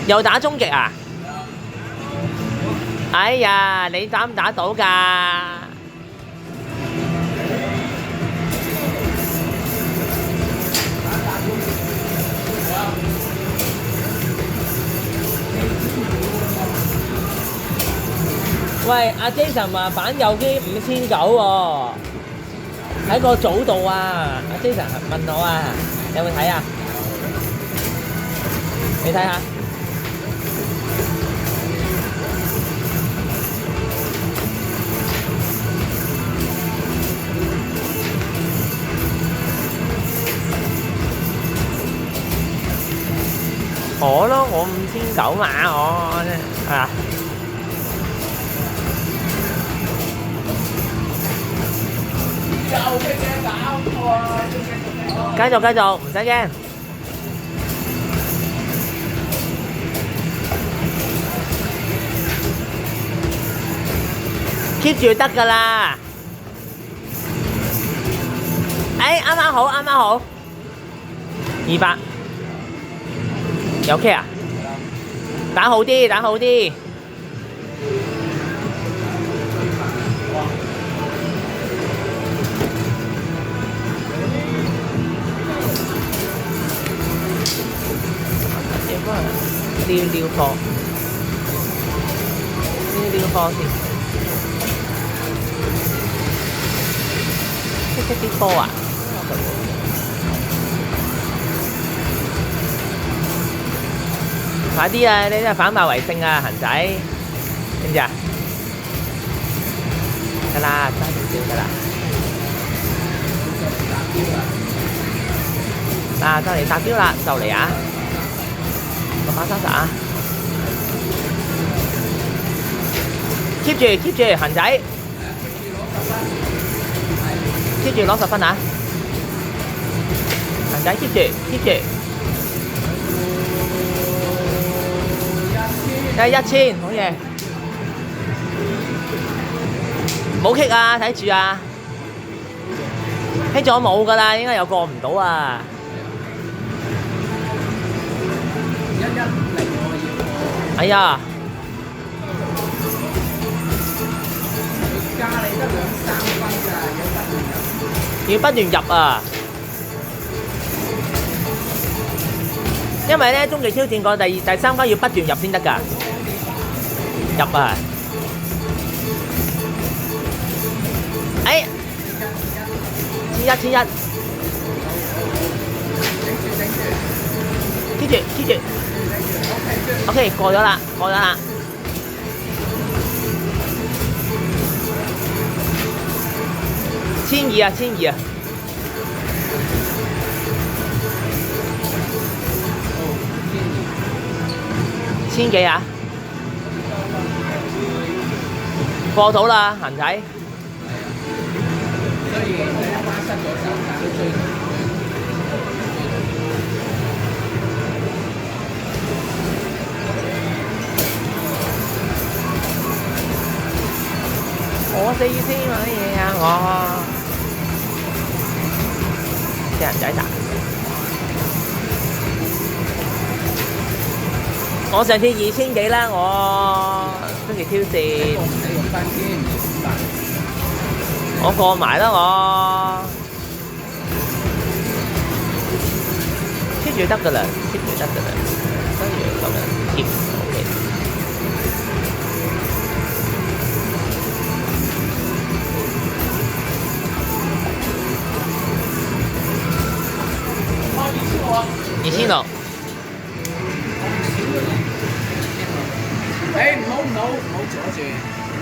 又打終極啊！哎呀，你打唔打到㗎？喂，阿 Jason 話版有機5900喎，喺個組度啊！阿 Jason 問我啊，有冇睇啊？你睇下。我咯，我5900嘛，我係啊。繼續繼續，唔使驚。keep 住得㗎啦。哎，啱啱好，啱啱好。200。有 K 啊？打好啲，打好啲。撩撩貨，撩撩貨先。識啲波啊！快啲啊！你真係反敗為勝啊，恒仔，知唔知啊？得啦，揸少少得啦。嗱，就嚟達標啦，就嚟啊！630啊 ！keep 住 keep 住，恒仔 keep 住攞10分啊！恒仔 keep 住 keep 住。1000，好嘢！冇kick啊，睇住啊！kick咗冇㗎啦，應該又過唔到啊！哎呀！加你得2-3分㗎，要不斷入啊！因為咧，終極挑戰個第3關要不斷入先得㗎。入啊！哎，1100，keep住 keep 住 ，OK 過咗啦，過咗啦。1200啊，1200啊。1000幾啊？過到啦，恒仔。我4000買嘢啊！我隻人仔打。我上次2000幾啦，我終極挑戰，我過埋啦我，keep 住得㗎啦 ，keep 住得㗎啦，跟住咁樣 keep OK。2600。誒唔好阻住。